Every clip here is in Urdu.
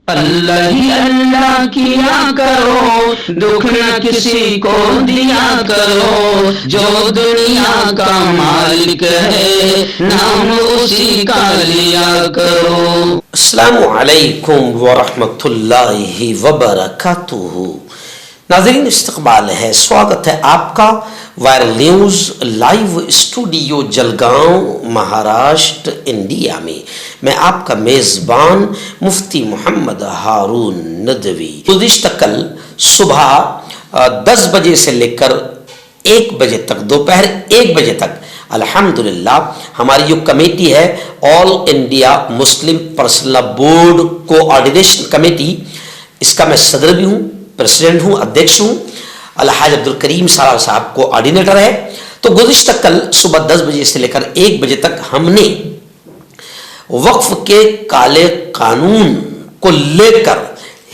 اللہ ہی اللہ کیا کرو، دکھ نہ کسی کو دیا کرو، جو دنیا کا مالک ہے نام اسی کا لیا کرو۔ السلام علیکم ورحمۃ اللہ وبرکاتہ۔ ناظرین، استقبال ہے، سواگت ہے آپ کا viral news live studio Jalgaon Maharashtra India میں۔ میں آپ کا میزبان مفتی محمد ہارون ندوی۔ گزشتہ کل صبح 10 بجے سے لے کر 1 بجے تک، دوپہر 1 بجے تک الحمدللہ ہماری جو کمیٹی ہے all India Muslim personal board coordination committee, اس کا میں صدر بھی ہوں، پریسیڈنٹ ہوں، ادھیکش ہوں۔ الحاج عبدالکریم سالار صاحب کوآرڈینیٹر ہے۔ تو گزشتہ کل صبح 10 بجے سے لے کر 1 بجے تک ہم نے وقف کے کالے قانون کو لے کر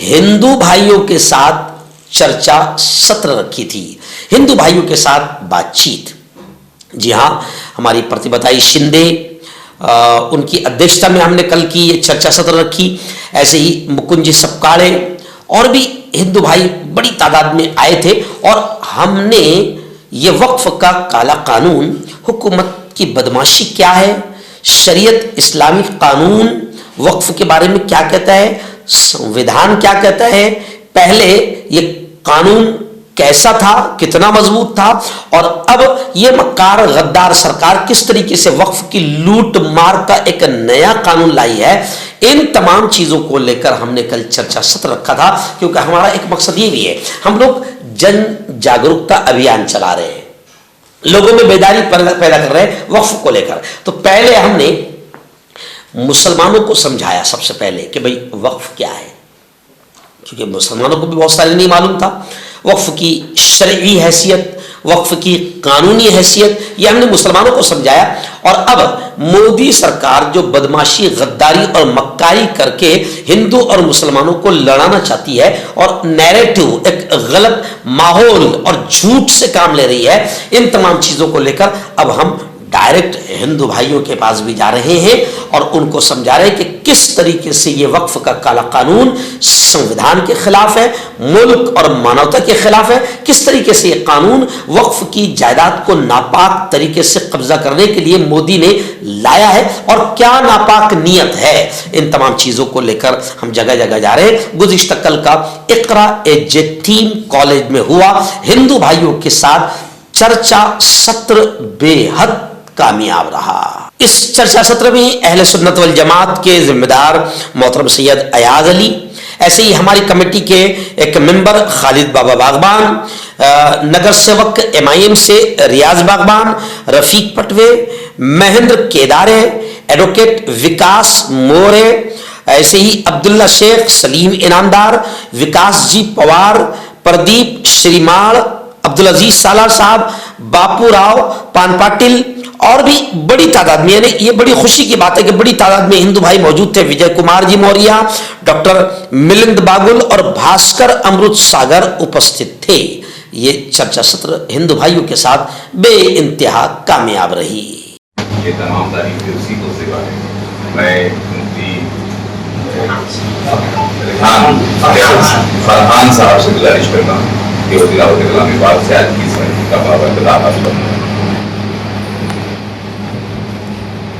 ہندو بھائیوں کے ساتھ چرچا ستر رکھی تھی، ہندو بھائیوں کے ساتھ بات چیت۔ جی ہاں، ہماری پرتیبھتائی شندے ان کی ادھیکشتا میں ہم نے کل کی یہ چرچا ستر رکھی۔ ایسے ہی مکنجی سپکاڑے اور بھی ہندو بھائی بڑی تعداد میں آئے تھے، اور ہم نے یہ وقف کا کالا قانون، حکومت کی بدماشی کیا ہے، شریعت اسلامی قانون وقف کے بارے میں کیا کہتا ہے، سنویدھان کیا کہتا ہے، پہلے یہ قانون کیسا تھا، کتنا مضبوط تھا، اور اب یہ مکار غدار سرکار کس طریقے سے وقف کی لوٹ مار کا ایک نیا قانون لائی ہے، ان تمام چیزوں کو لے کر ہم نے کل چرچا ستر رکھا تھا۔ کیونکہ ہمارا ایک مقصد یہ بھی ہے، ہم لوگ جن جاگرکتا ابھیان چلا رہے ہیں، لوگوں میں بیداری پیدا کر رہے ہیں وقف کو لے کر۔ تو پہلے ہم نے مسلمانوں کو سمجھایا سب سے پہلے کہ بھئی وقف کیا ہے، کیونکہ مسلمانوں کو بھی بہت سارے نہیں معلوم تھا۔ وقف کی شرعی حیثیت، وقف کی قانونی حیثیت، یہ ہم نے مسلمانوں کو سمجھایا۔ اور اب مودی سرکار جو بدماشی، غداری اور مکاری کر کے ہندو اور مسلمانوں کو لڑانا چاہتی ہے اور نیریٹو، ایک غلط ماحول اور جھوٹ سے کام لے رہی ہے، ان تمام چیزوں کو لے کر اب ہم ڈائریکٹ ہندو بھائیوں کے پاس بھی جا رہے ہیں اور ان کو سمجھا رہے ہیں کہ کس طریقے سے یہ وقف کا کالا قانون سنویدھان کے خلاف ہے، ملک اور مانوتا کے خلاف ہے، کس طریقے سے یہ قانون وقف کی جائیداد کو ناپاک طریقے سے قبضہ کرنے کے لیے مودی نے لایا ہے، اور کیا ناپاک نیت ہے۔ ان تمام چیزوں کو لے کر ہم جگہ جگہ جا رہے ہیں۔ گزشتہ کل کا اقرا یتیم کالج میں ہوا ہندو بھائیوں کے ساتھ چرچا ستر بے حد کامیاب رہا۔ اس چرچا ستر میں اہل سنت والجماعت کے ذمہ دار محترم سید ایاز علی، ایسے ہی ہماری کمیٹی کے ایک ممبر خالد بابا باغبان، نگر سیوک MIM سے ریاض باغبان، رفیق پٹوے، مہندر کیدارے، ایڈوکیٹ وکاس مورے، ایسے ہی عبداللہ شیخ، سلیم انعامدار، وکاس جی پوار، پردیپ شریماڑ، عبدالعزیز سالار صاحب، باپو راؤ پان پاٹل، اور بھی بڑی تعداد میں، یعنی یہ بڑی خوشی کی بات ہے کہ بڑی تعداد میں ہندو بھائی موجود تھے۔ وجے کمار جی موریہ، ڈاکٹر ملند باگل اور بھاسکر امرت ساگر اپستھت تھے۔ یہ چرچا ستر ہندو بھائیوں کے ساتھ بے انتہا کامیاب رہی۔ یہ تمام تعریفیں اسی کو سوا ہے۔ میں مفتی فرحان صاحب سے گزارش کرتا ہوں کہ وہ تلاوت کلام پاک سے آج کی اس محفل کا پابند حاصل کرنا۔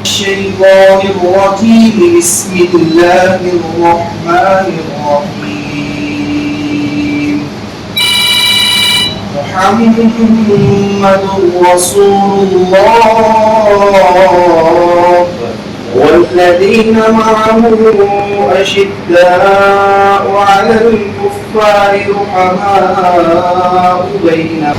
الشيطان الرجيم بسم الله الرحمن الرحيم محمد رسول الله والذين معه أشداء على الكفار رحماء بينهم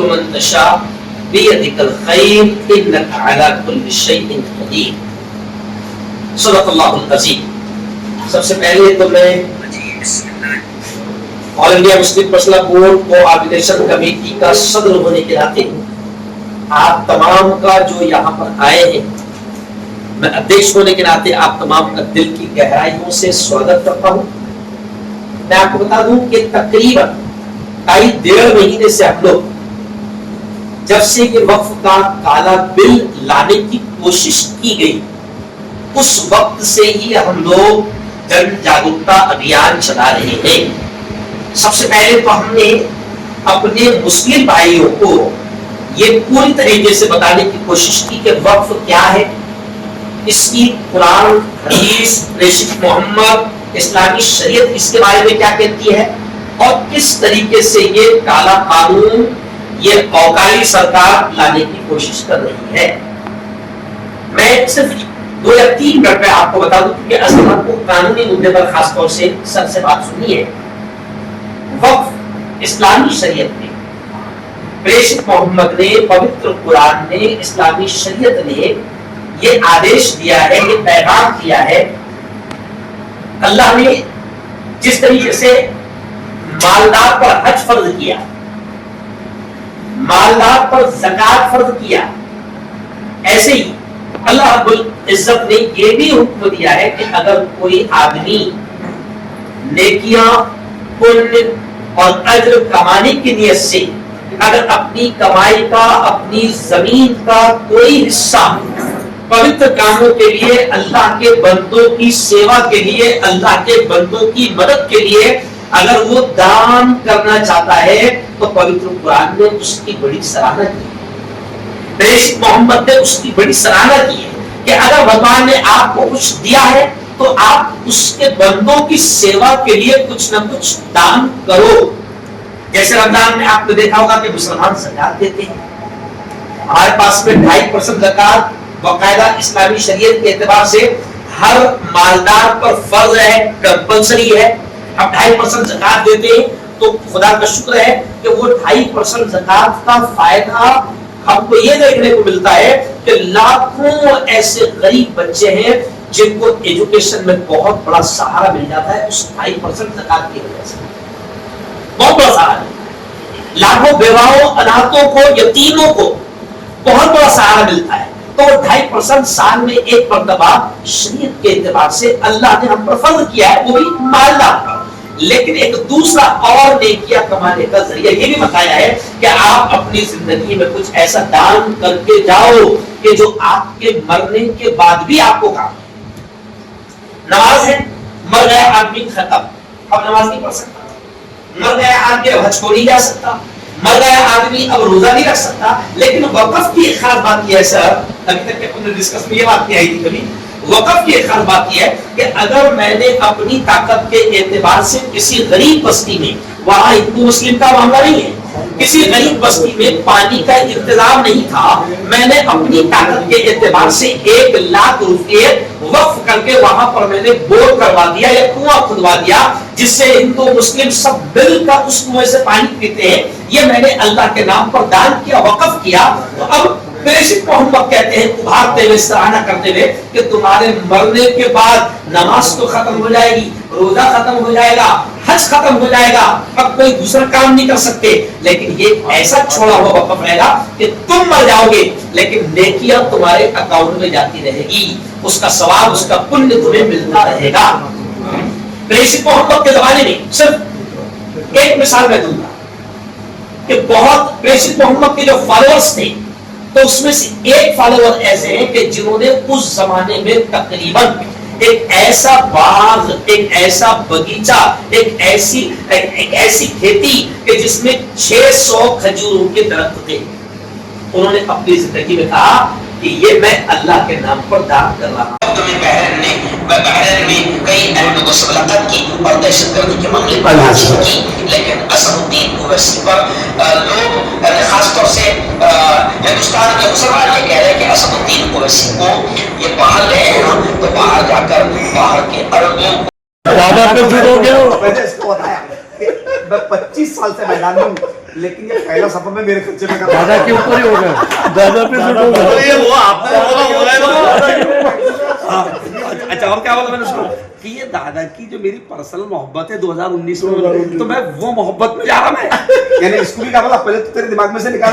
منتشا بیدک الخیر انک علی کل شیء قدیر. صدق اللہ العظیم. سب سے پہلے تو میں all India Muslim personal board coordination committee کا صدر ہونے کے ناطے آپ تمام کا جو یہاں پر آئے ہیں، میں ادھیش ہونے کے ناطے آپ تمام کا دل کی گہرائیوں سے سواگت کرتا ہوں. میں آپ کو بتا دوں کہ تقریباً 1.5 مہینے سے ہم لوگ جب سے یہ وقف کا کالا بل لانے کی کوشش کی گئی اس وقت سے ہی ہم لوگ جن جاگرکتا ابھیان چلا رہے ہیں. سب سے پہلے تو ہم نے اپنے مسلم بھائیوں کو یہ پوری طریقے سے بتانے کی کوشش کی کہ وقف کیا ہے، اس کی قرآن، حدیث، پریشت محمد، اسلامی شریعت اس کے بارے میں کیا کہتی ہے، اور کس طریقے سے یہ کالا قانون، یہ اوکالی سرکار لانے کی کوشش کر رہی ہے. میں صرف 2 یا 3 منٹ میں آپ کو بتا دوں کہ اصل کو قانونی مدے پر خاص طور سے سب سے بات سنی ہے. وقف اسلامی شریعت میں پریشت محمد نے، پوتر قرآن نے، اسلامی شریعت نے یہ آدیش دیا ہے، یہ پیغام دیا ہے. اللہ نے جس طریقے سے مالدار پر حج فرض کیا، مالدار پر زکات فرض کیا، ایسے ہی اللہ رب العزت نے یہ بھی حکم دیا ہے کہ اگر کوئی آدمی نیکیاں، پن اور اجر کمانے کی نیت سے اگر اپنی کمائی کا، اپنی زمین کا کوئی حصہ پوتر کاموں کے لیے، اللہ کے بندوں کی سیوا کے لیے، اللہ کے بندوں کی مدد کے لیے اگر وہ دان کرنا چاہتا ہے تو پوتر قرآن نے اس کی بڑی سراہنا کی. پریشت محمد نے اس کی بڑی سراہنا کی ہے کہ اگر بھگوان نے آپ کو کچھ دیا ہے تو آپ اس کے بندوں کی سیوا کے لیے کچھ نہ کچھ دان کرو. جیسے رمضان میں آپ نے دیکھا ہوگا کہ مسلمان زکات دیتے ہیں. ہمارے پاس میں 2.5% زکات باقاعدہ اسلامی شریعت کے اعتبار سے ہر مالدار پر فرض ہے، کمپلسری ہے. ہم 2.5% زکات دیتے ہیں تو خدا کا شکر ہے کہ وہ 2.5% زکات کا فائدہ ہم کو یہ دیکھنے کو ملتا ہے کہ لاکھوں ایسے غریب بچے ہیں جن کو ایجوکیشن میں بہت بڑا سہارا مل جاتا ہے اس 2.5% زکات کی وجہ سے. بہت بڑا سہارا ہے. لاکھوں بیواؤں، اناتھوں کو، یتیموں کو بہت بڑا سہارا ملتا ہے. تو 2.5% سال میں ایک مرتبہ شریعت کے اعتبار سے اللہ نے ہم پر فرض کیا ہے، وہ بھی مالدار پر. لیکن ایک دوسرا اور نیکیاں کمانے کا ذریعہ یہ بھی بتایا ہے کہ آپ اپنی زندگی میں کچھ ایسا دان کر کے جاؤ کہ جو آپ کے مرنے کے بعد بھی آپ کو کام. نماز ہے، مر گیا آدمی ختم، اب نماز نہیں پڑھ سکتا. مر گیا آدمی اب حج کو نہیں جا سکتا. مر گیا آدمی اب روزہ نہیں رکھ سکتا. لیکن وقف کی ایک خاص بات یہ ہے سر، ابھی تک اپنے ڈسکس میں یہ بات نہیں آئی تھی کبھی. وقف کی ایک خاص بات یہ ہے کہ اگر میں نے اپنی طاقت کے اعتبار سے کسی غریب بستی میں، وہاں ہندو مسلم کا معاملہ نہیں ہے، کسی غریب بستی میں پانی کا انتظام نہیں تھا، میں نے اپنی طاقت کے اعتبار سے 1 لاکھ روپے وقف کر کے وہاں پر میں نے بور کروا دیا یا کنواں کھدوا دیا جس سے ہندو مسلم سب مل کر اس کنویں سے پانی پیتے ہیں. یہ میں نے اللہ کے نام پر دان کیا، وقف کیا. تو اب پریشت محمد کہتے ہیں ابھارتے ہوئے، سراہنا کرتے ہوئے کہ تمہارے مرنے کے بعد نماز تو ختم ہو جائے گی، روزہ ختم ہو جائے گا، حج ختم ہو جائے گا، اب کوئی دوسرا کام نہیں کر سکتے، لیکن یہ ایسا چھوڑا ہوا وقف رہے گا کہ تم مر جاؤ گے لیکن نیکیاں تمہارے اکاؤنٹ میں جاتی رہے گی، اس کا ثواب، اس کا پنیہ تمہیں ملتا رہے گا. پریشت محمد کے زمانے میں صرف ایک مثال میں دوں گا کہ بہت پریشت محمد کے جو فالوورز تھے تو اس میں سے ایک فالوور ایسے ہیں کہ جنہوں نے اس زمانے میں تقریباً ایک ایسا باغ، ایک ایسا باغیچہ، ایک ایسی کھیتی کہ جس میں 600 کھجوروں کے درخت تھے. انہوں نے اپنی زندگی میں کہا کہ یہ میں اللہ کے نام پر دان کر رہا ہوں. بحرین میں کئی اہل کو سبلت کی اور دہشت گردی کے معاملے پر بات کی، لیکن اسد الدین اویسی پر لوگ خاص طور سے ہندوستان کے مسلمان یہ کہہ رہے ہیں کہ اسد الدین اویسی کو یہ باہر لے ہیں تو باہر جا کر باہر کے عربوں زیادہ کچھ ہو گیا. میں نے اس کو بتایا کہ میں 25 سال سے میدان میں ہوں، لیکن یہ پہلا سفر میں میرے خرچے میں دادا کے اوپر ہی ہوگا, دادا پہ سٹ ہوگا. یہ وہ آپ نے اچھا اور کیا بولا میں نے سنا کہ یہ دادا کی جو میری پرسنل محبت ہے 2019 میں, تو میں وہ محبت میں جا رہا میں, یعنی اس کو بھی کیا بولا پہلے تو تیرے دماغ میں سے نکال